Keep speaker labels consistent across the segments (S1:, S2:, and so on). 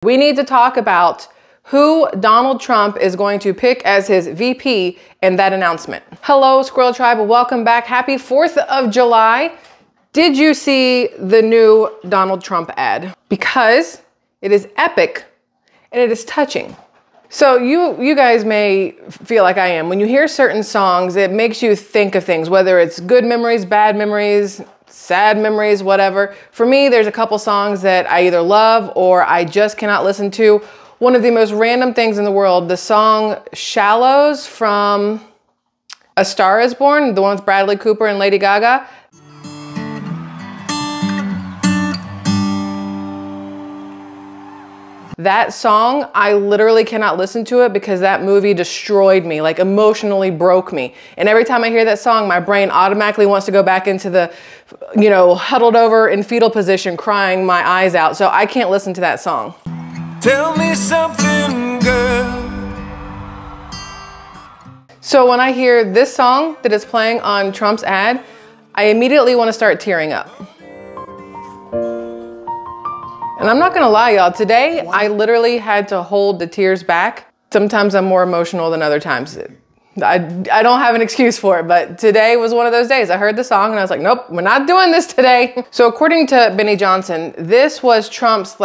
S1: We need to talk about who Donald Trump is going to pick as his VP in that announcement. Hello, Squirrel Tribe, welcome back. Happy 4th of July. Did you see the new Donald Trump ad? Because it is epic and it is touching. So you guys may feel like I am. When you hear certain songs, it makes you think of things, whether it's good memories, bad memories, sad memories, whatever. For me, there's a couple songs that I either love or I just cannot listen to. One of the most random things in the world, the song Shallows from A Star Is Born, the one with Bradley Cooper and Lady Gaga. That song, I literally cannot listen to it because that movie destroyed me, like emotionally broke me. And every time I hear that song, my brain automatically wants to go back into the, huddled over in fetal position, crying my eyes out. So I can't listen to that song.
S2: Tell me something, girl.
S1: So when I hear this song that is playing on Trump's ad, I immediately want to start tearing up. And I'm not gonna lie, y'all, today I literally had to hold the tears back. Sometimes I'm more emotional than other times. I don't have an excuse for it, but today was one of those days. I heard the song and I was like, nope, we're not doing this today. So according to Benny Johnson, this was Trump's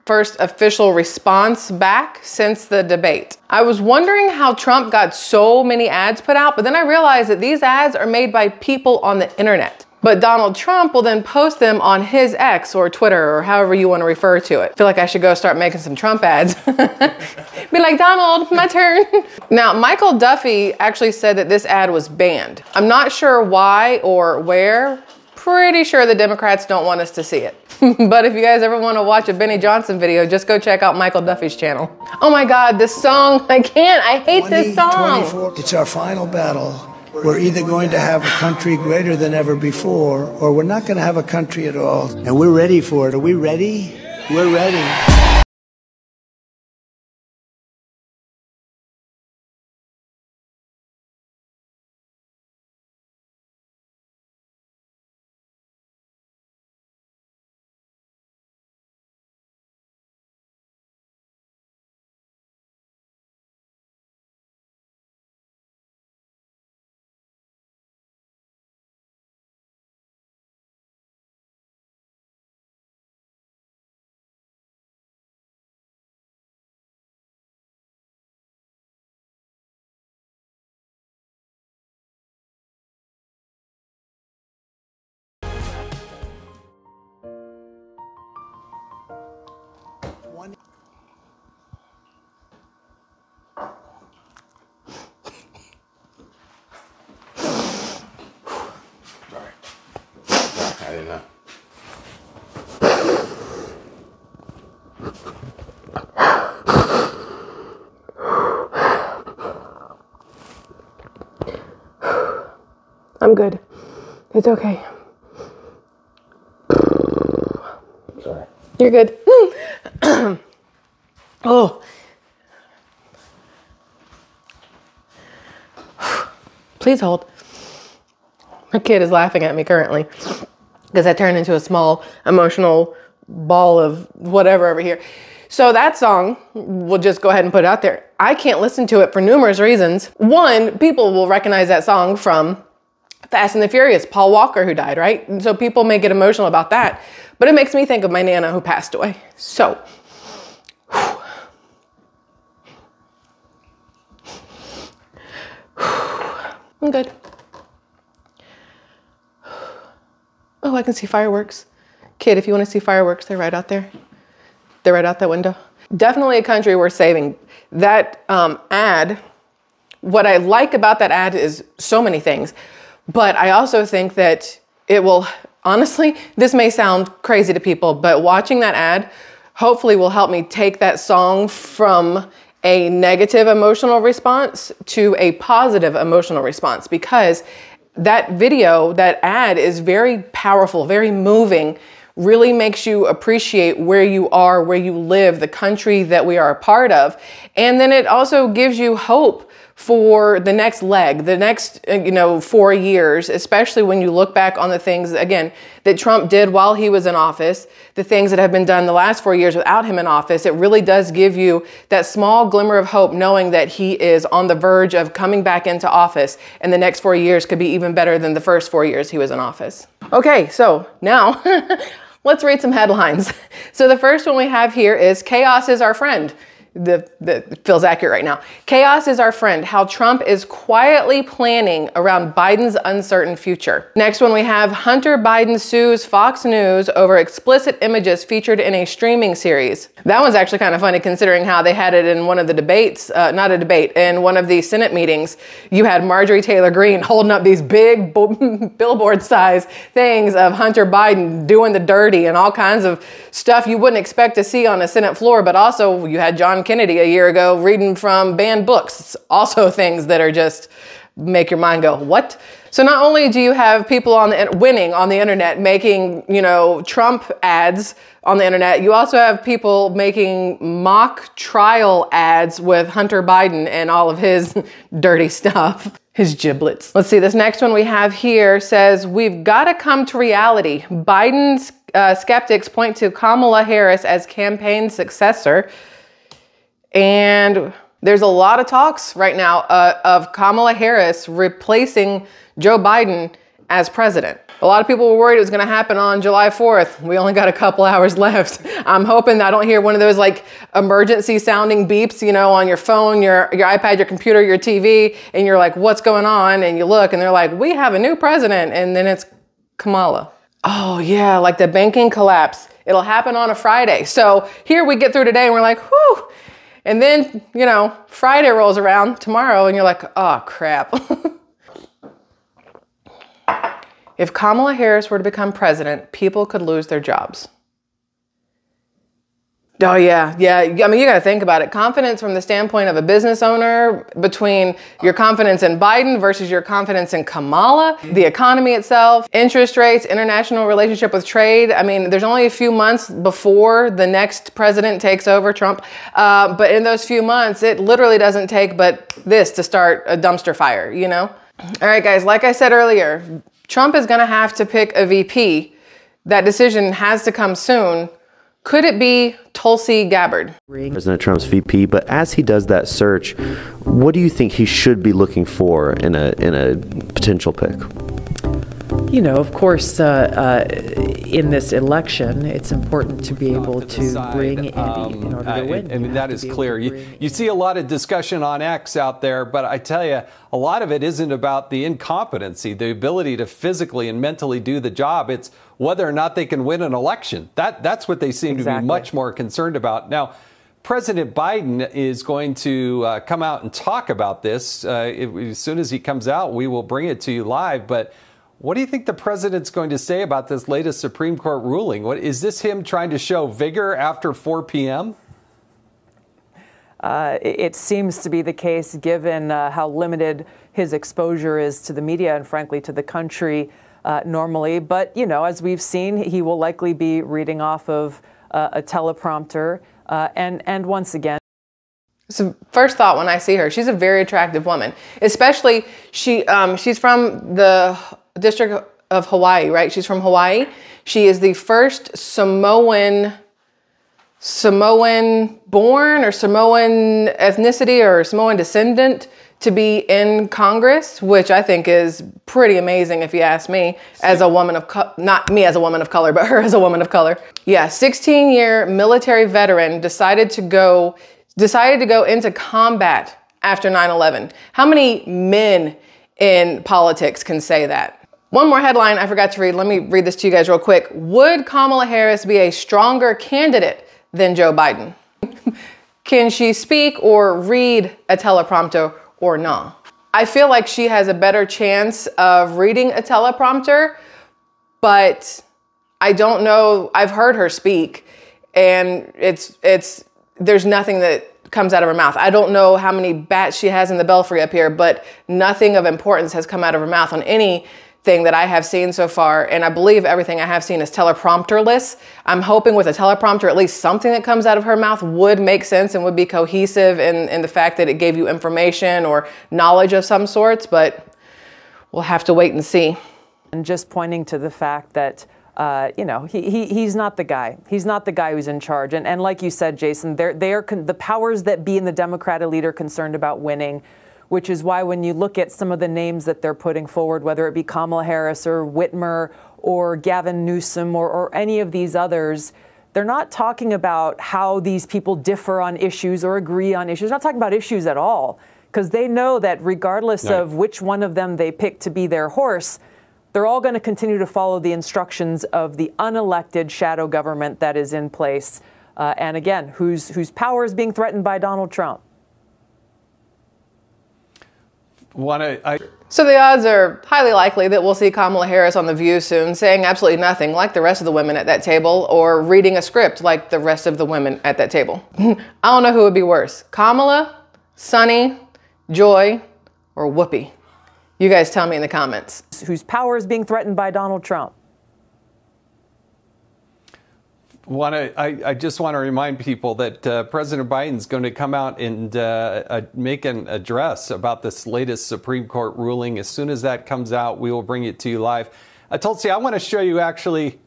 S1: first official response back since the debate. I was wondering how Trump got so many ads put out, but then I realized that these ads are made by people on the internet. But Donald Trump will then post them on his X or Twitter or however you want to refer to it. I feel like I should go start making some Trump ads. Be like, Donald, my turn. Now, Michael Duffy actually said that this ad was banned. I'm not sure why or where. Pretty sure the Democrats don't want us to see it. But if you guys ever want to watch a Benny Johnson video, just go check out Michael Duffy's channel. Oh my God, this song, I hate this song.
S3: It's our final battle. We're either going to have a country greater than ever before, or we're not going to have a country at all. And we're ready for it. Are we ready? We're ready.
S4: I didn't know.
S1: I'm good. It's okay.
S4: Sorry.
S1: You're good. Oh. Please hold. My kid is laughing at me currently because I turned into a small emotional ball of whatever over here. So that song, we'll just go ahead and put it out there. I can't listen to it for numerous reasons. One, people will recognize that song from Fast and the Furious, Paul Walker who died, right? And so people may get emotional about that, but it makes me think of my Nana who passed away. So, I'm good. Oh, I can see fireworks. Kid, if you want to see fireworks, they're right out there. They're right out that window. Definitely a country worth saving. That ad, what I like about that ad is so many things, but I also think that it will, honestly, this may sound crazy to people, but watching that ad hopefully will help me take that song from a negative emotional response to a positive emotional response, because that video, that ad is very powerful, very moving, really makes you appreciate where you are, where you live, the country that we are a part of. And then it also gives you hope for the next leg, the next, 4 years, especially when you look back on the things, again, that Trump did while he was in office, the things that have been done the last 4 years without him in office. It really does give you that small glimmer of hope, knowing that he is on the verge of coming back into office, and the next 4 years could be even better than the first 4 years he was in office. Okay, so now let's read some headlines. So the first one we have here is "Chaos is our friend." That feels accurate right now. "Chaos is our friend, how Trump is quietly planning around Biden's uncertain future." Next one we have "Hunter Biden sues Fox News over explicit images featured in a streaming series." That one's actually kind of funny considering how they had it in one of the debates, not a debate, in one of the Senate meetings. You had Marjorie Taylor Greene holding up these big billboard size things of Hunter Biden doing the dirty and all kinds of stuff you wouldn't expect to see on a Senate floor, but also you had John Kennedy a year ago reading from banned books. It's also things that are just make your mind go, what? So not only do you have people winning on the internet making, Trump ads on the internet, you also have people making mock trial ads with Hunter Biden and all of his dirty stuff. His giblets. Let's see, this next one we have here says, "We've got to come to reality. Biden's skeptics point to Kamala Harris as campaign successor." And there's a lot of talks right now of Kamala Harris replacing Joe Biden as president. A lot of people were worried it was going to happen on July 4th. We only got a couple hours left. I'm hoping I don't hear one of those like emergency sounding beeps, on your phone, your iPad, your computer, your TV, and you're like, what's going on? And you look and they're like, we have a new president. And then it's Kamala. Oh yeah, like the banking collapse. It'll happen on a Friday. So here we get through today and we're like, whew. And then, Friday rolls around tomorrow and you're like, oh crap. If Kamala Harris were to become president, people could lose their jobs. Oh yeah. I mean, you got to think about it. Confidence from the standpoint of a business owner, between your confidence in Biden versus your confidence in Kamala, the economy itself, interest rates, international relationship with trade. I mean, there's only a few months before the next president takes over, Trump. But in those few months, it literally doesn't take but this to start a dumpster fire, All right, guys, like I said earlier, Trump is going to have to pick a VP. That decision has to come soon. Could it be Tulsi Gabbard?
S4: President Trump's VP, but as he does that search, what do you think he should be looking for in a potential pick?
S5: Of course, in this election, it's important to be able to bring Andy in order to win.
S6: I mean, that is clear. You see a lot of discussion on X out there, but I tell you, a lot of it isn't about the incompetency, the ability to physically and mentally do the job. It's whether or not they can win an election. That's what they seem to be much more concerned about. Now, President Biden is going to come out and talk about this. As soon as he comes out, we will bring it to you live. But what do you think the president's going to say about this latest Supreme Court ruling? Is this him trying to show vigor after 4 p.m.?
S7: It seems to be the case, given how limited his exposure is to the media and, frankly, to the country normally. But, as we've seen, he will likely be reading off of a teleprompter. And once again,
S1: So first thought when I see her, she's a very attractive woman. Especially she's from the District of Hawaii, right? She's from Hawaii. She is the first Samoan born or Samoan ethnicity or Samoan descendant to be in Congress, which I think is pretty amazing if you ask me, as a woman of not me as a woman of color, but her as a woman of color. Yeah, 16-year military veteran decided to go into combat after 9/11. How many men in politics can say that? One more headline I forgot to read. Let me read this to you guys real quick. Would Kamala Harris be a stronger candidate than Joe Biden? Can she speak or read a teleprompter or not? I feel like she has a better chance of reading a teleprompter, but I don't know. I've heard her speak and there's nothing that comes out of her mouth. I don't know how many bats she has in the belfry up here, but nothing of importance has come out of her mouth on any thing that I have seen so far, and I believe everything I have seen is teleprompterless. I'm hoping with a teleprompter, at least something that comes out of her mouth would make sense and would be cohesive in the fact that it gave you information or knowledge of some sorts, but we'll have to wait and see.
S7: And just pointing to the fact that, you know, he's not the guy. He's not the guy who's in charge. And like you said, Jason, the powers that be in the Democratic elite are concerned about winning, which is why when you look at some of the names that they're putting forward, whether it be Kamala Harris or Whitmer or Gavin Newsom or any of these others, they're not talking about how these people differ on issues or agree on issues. They're not talking about issues at all, because they know that regardless of which one of them they pick to be their horse, they're all going to continue to follow the instructions of the unelected shadow government that is in place. And again, whose power is being threatened by Donald Trump.
S1: So the odds are highly likely that we'll see Kamala Harris on The View soon saying absolutely nothing like the rest of the women at that table, or reading a script like the rest of the women at that table. I don't know who would be worse, Kamala, Sunny, Joy, or Whoopi. You guys tell me in the comments.
S7: Whose power is being threatened by Donald Trump.
S6: I just want to remind people that President Biden's going to come out and make an address about this latest Supreme Court ruling. As soon as that comes out, we will bring it to you live. Tulsi, I want to show you actually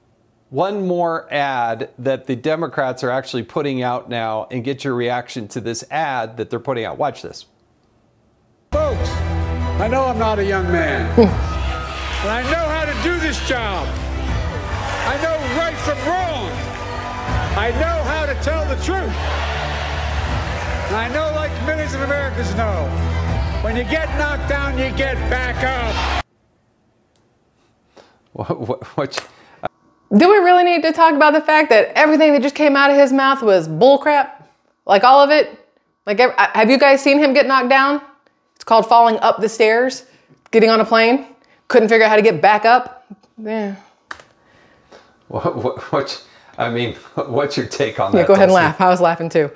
S6: one more ad that the Democrats are actually putting out now and get your reaction to this ad that they're putting out. Watch this.
S8: Folks, I know I'm not a young man, but I know how to do this job. I know right from wrong. I know how to tell the truth. And I know, like millions of Americans know, when you get knocked down, you get back up.
S1: Do we really need to talk about the fact that everything that just came out of his mouth was bullcrap? Like all of it? Like, have you guys seen him get knocked down? It's called falling up the stairs, getting on a plane. Couldn't figure out how to get back up. Yeah.
S6: I mean, what's your take on that?
S1: Yeah, go ahead and laugh. I was laughing too.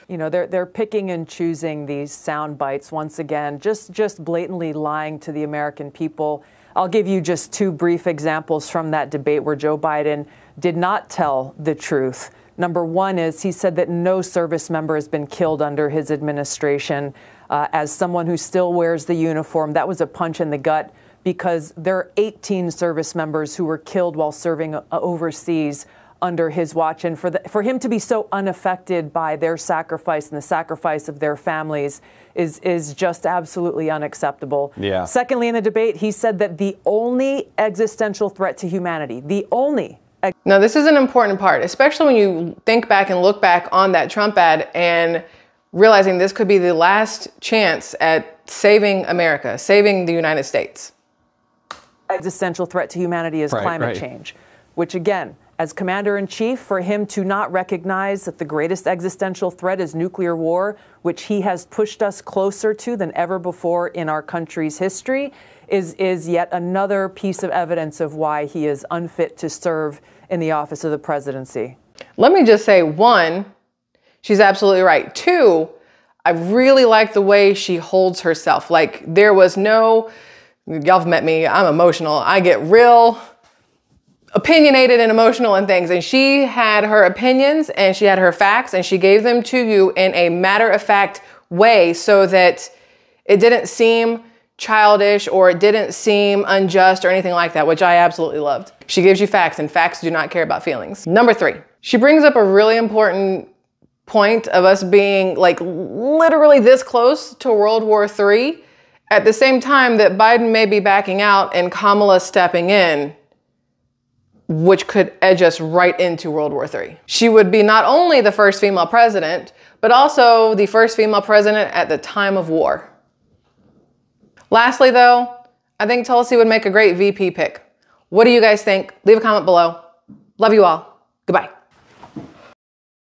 S7: You know, they're picking and choosing these sound bites once again, just blatantly lying to the American people. I'll give you just two brief examples from that debate where Joe Biden did not tell the truth. Number one is he said that no service member has been killed under his administration. As someone who still wears the uniform, that was a punch in the gut, because there are 18 service members who were killed while serving overseas under his watch. And for him to be so unaffected by their sacrifice and the sacrifice of their families is just absolutely unacceptable.
S6: Yeah.
S7: Secondly, in the debate, he said that the only existential threat to humanity,
S1: Now, this is an important part, especially when you think back and look back on that Trump ad and realizing this could be the last chance at saving America, saving the United States.
S7: Existential threat to humanity is climate change, which again, as commander-in-chief, for him to not recognize that the greatest existential threat is nuclear war, which he has pushed us closer to than ever before in our country's history, is yet another piece of evidence of why he is unfit to serve in the office of the presidency.
S1: Let me just say, one, she's absolutely right. Two, I really like the way she holds herself. Like, there was no, y'all have met me, I'm emotional. I get real opinionated and emotional and things. And she had her opinions and she had her facts and she gave them to you in a matter-of-fact way so that it didn't seem childish or it didn't seem unjust or anything like that, which I absolutely loved. She gives you facts, and facts do not care about feelings. Number three, she brings up a really important point of us being like literally this close to World War III at the same time that Biden may be backing out and Kamala stepping in, which could edge us right into World War III. She would be not only the first female president, but also the first female president at the time of war. Lastly, though, I think Tulsi would make a great VP pick. What do you guys think? Leave a comment below. Love you all. Goodbye.